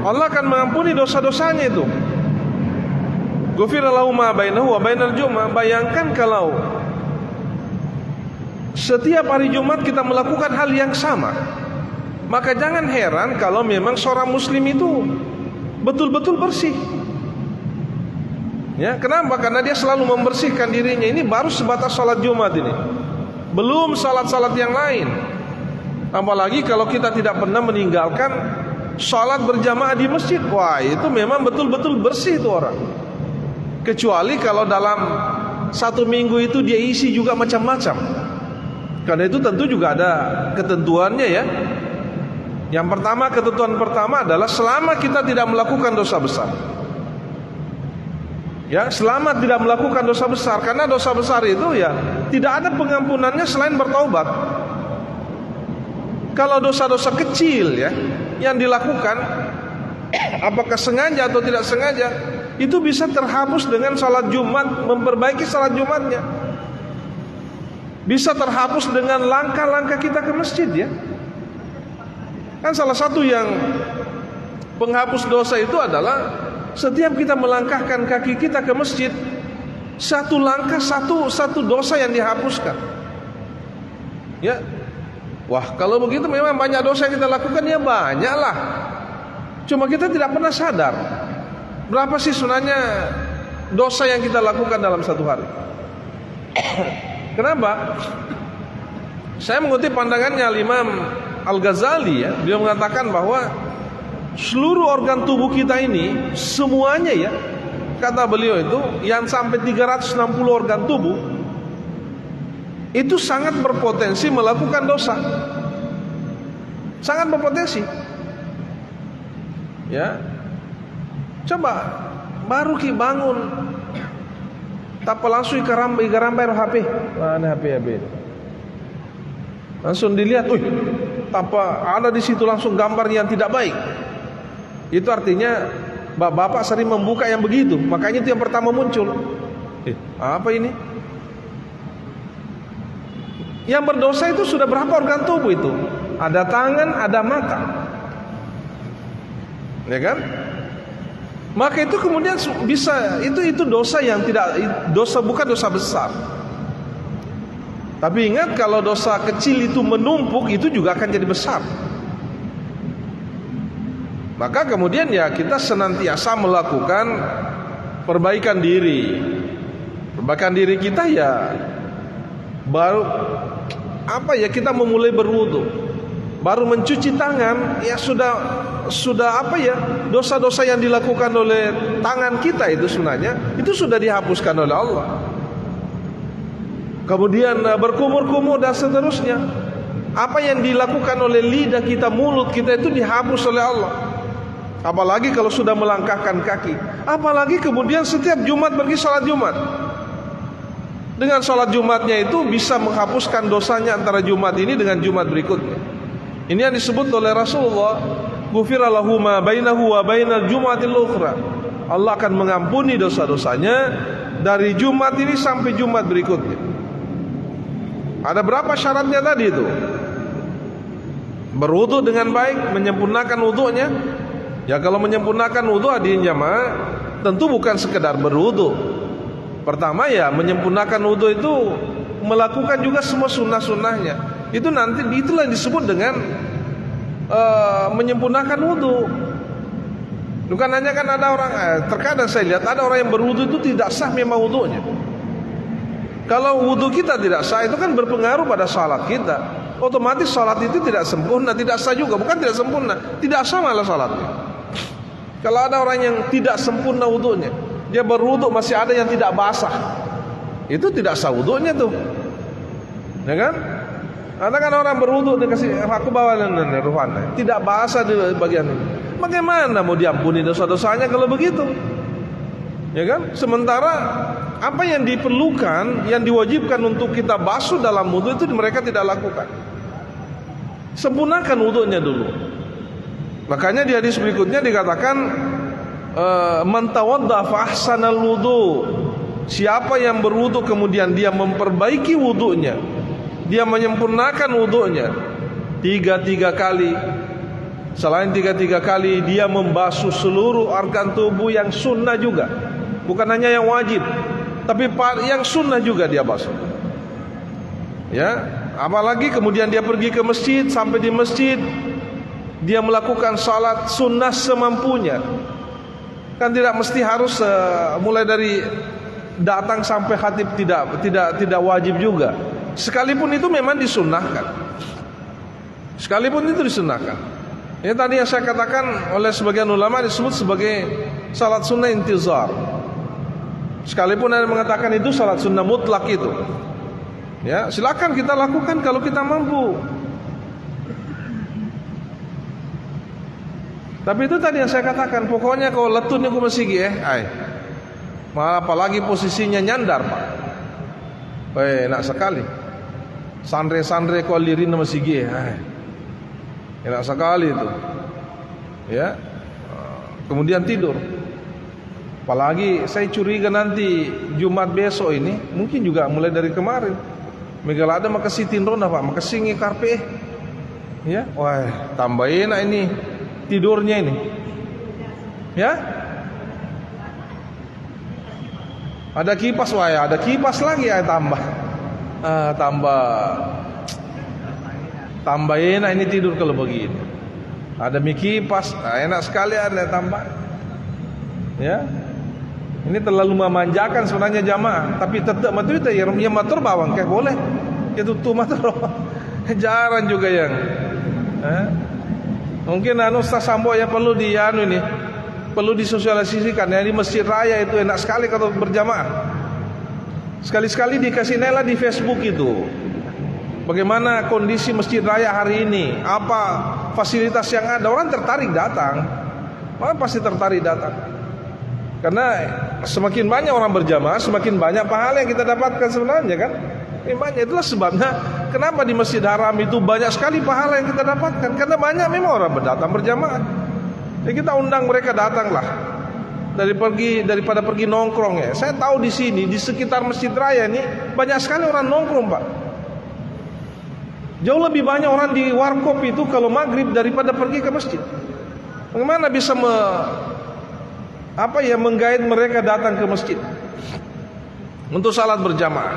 Allah akan mengampuni dosa-dosanya itu. Ghufira lahu ma bainahu wa bainal Jum'ah. Bayangkan kalau setiap hari Jumat kita melakukan hal yang sama, maka jangan heran kalau memang seorang muslim itu betul-betul bersih. Ya, kenapa? Karena dia selalu membersihkan dirinya. Ini baru sebatas salat Jumat ini. Belum salat-salat yang lain. Apalagi kalau kita tidak pernah meninggalkan salat berjamaah di masjid. Wah, itu memang betul-betul bersih itu orang. Kecuali kalau dalam satu minggu itu dia isi juga macam-macam. Karena itu tentu juga ada ketentuannya ya. Yang pertama, ketentuan pertama adalah selama kita tidak melakukan dosa besar. Ya, selama tidak melakukan dosa besar. Karena dosa besar itu ya tidak ada pengampunannya selain bertaubat. Kalau dosa-dosa kecil ya yang dilakukan, apakah sengaja atau tidak sengaja, itu bisa terhapus dengan salat Jumat, memperbaiki salat Jumatnya. Bisa terhapus dengan langkah-langkah kita ke masjid ya. Kan salah satu yang penghapus dosa itu adalah setiap kita melangkahkan kaki kita ke masjid, satu langkah satu dosa yang dihapuskan. Ya. Wah, kalau begitu memang banyak dosa yang kita lakukan, ya banyaklah. Cuma kita tidak pernah sadar berapa sih sebenarnya dosa yang kita lakukan dalam satu hari. Kenapa? Saya mengutip pandangannya Imam Al-Ghazali ya. Dia mengatakan bahwa seluruh organ tubuh kita ini semuanya ya, kata beliau itu yang sampai 360 organ tubuh itu sangat berpotensi melakukan dosa. Sangat berpotensi. Ya. Coba baru ki bangun tapa langsung igarambai HP. Mana HP. Langsung dilihat, tapa ada di situ langsung gambar yang tidak baik. Itu artinya bapak sering membuka yang begitu, makanya itu yang pertama muncul. Apa ini? Yang berdosa itu sudah berapa organ tubuh itu? Ada tangan, ada mata. Ya kan? Maka itu kemudian bisa itu dosa yang tidak bukan dosa besar. Tapi ingat, kalau dosa kecil itu menumpuk, itu juga akan jadi besar. Maka kemudian ya kita senantiasa melakukan perbaikan diri. Perbaikan diri kita ya baru kita memulai berwudu, baru mencuci tangan, ya sudah dosa-dosa yang dilakukan oleh tangan kita itu sebenarnya itu sudah dihapuskan oleh Allah. Kemudian berkumur-kumur dan seterusnya. Apa yang dilakukan oleh lidah kita, mulut kita itu dihapus oleh Allah. Apalagi kalau sudah melangkahkan kaki. Apalagi kemudian setiap Jumat pergi salat Jumat. Dengan salat Jumatnya itu bisa menghapuskan dosanya antara Jumat ini dengan Jumat berikutnya. Ini yang disebut oleh Rasulullah, ghufira lahu ma bainahu wa bainal jum'atil ukhra. Allah akan mengampuni dosa-dosanya dari Jumat ini sampai Jumat berikutnya. Ada berapa syaratnya tadi itu? Berwudu dengan baik, menyempurnakan wudunya. Ya, kalau menyempurnakan wudu hadirin jamaah, tentu bukan sekedar berwudu. Pertama ya menyempurnakan wudu itu melakukan juga semua sunnah-sunnahnya. Itu nanti itulah yang disebut dengan menyempurnakan wudu. Bukan hanya kan ada orang terkadang saya lihat ada orang yang berwudu itu tidak sah memang wudunya. Kalau wudu kita tidak sah, itu kan berpengaruh pada salat kita. Otomatis salat itu tidak sempurna, tidak sah juga. Bukan tidak sempurna, tidak sah malah salatnya. Kalau ada orang yang tidak sempurna wudunya, dia berwudu masih ada yang tidak basah, itu tidak sah wudunya tuh. Ya kan? Ada kan orang berwudu dikasih aku bawa ruhan, tidak basah di bagian ini. Bagaimana mau diampuni dosa-dosanya kalau begitu? Ya kan? Sementara apa yang diperlukan, yang diwajibkan untuk kita basuh dalam wudu itu mereka tidak lakukan. Sempurnakan wudunya dulu. Makanya di hadis berikutnya dikatakan man tawadda fa ahsanal wudu. Siapa yang berwudu kemudian dia memperbaiki wudunya, dia menyempurnakan wudunya 3 kali, Selain 3 kali, dia membasuh seluruh organ tubuh yang sunnah juga. Bukan hanya yang wajib, tapi yang sunnah juga dia basuh. Ya, apalagi kemudian dia pergi ke masjid, sampai di masjid dia melakukan salat sunnah semampunya. Kan tidak mesti harus mulai dari datang sampai khatib, tidak wajib juga. Sekalipun itu memang disunnahkan. Sekalipun itu disunnahkan. Ini tadi yang saya katakan oleh sebagian ulama disebut sebagai salat sunnah intizar. Sekalipun ada yang mengatakan itu salat sunnah mutlak itu. Ya, silakan kita lakukan kalau kita mampu. Tapi itu tadi yang saya katakan, pokoknya kalau letun itu mesti apalagi posisinya nyandar, Pak. Enak sekali. Sandre-sandre kau lirin mesti enak sekali itu. Ya. Kemudian tidur. Apalagi saya curiga nanti Jumat besok ini, mungkin juga mulai dari kemarin, megalada makasitin ronda, Pak, makasingi karpe. Ya, wah, tambah enak ini tidurnya ini. Ya. Ada kipas, wah ya, ada kipas lagi ya tambah. Tambah enak ini tidur kalau begini. Ada kipas, enak sekali ada tambah. Ya. Ini terlalu memanjakan sebenarnya jamaah, tapi tetap matu itu ya matur bawang kayak boleh. Itu tuh matur. Jarang juga yang. Mungkin Ustaz Sambo ya perlu ini, perlu disosialisasikan ya, di masjid raya itu enak sekali kalau berjamaah. Sekali-sekali dikasih nela di Facebook itu. Bagaimana kondisi masjid raya hari ini? Apa fasilitas yang ada? Orang tertarik datang. Orang pasti tertarik datang. Karena semakin banyak orang berjamaah, semakin banyak pahala yang kita dapatkan sebenarnya kan. Ini banyak, itulah sebabnya kenapa di Masjid Haram itu banyak sekali pahala yang kita dapatkan. Karena banyak memang orang berdatang berjamaah. Jadi kita undang mereka datanglah. Daripada pergi nongkrong ya. Saya tahu di sini di sekitar Masjid Raya ini banyak sekali orang nongkrong, Pak. Jauh lebih banyak orang di warkop itu kalau maghrib daripada pergi ke masjid. Bagaimana bisa menggait mereka datang ke masjid untuk salat berjamaah?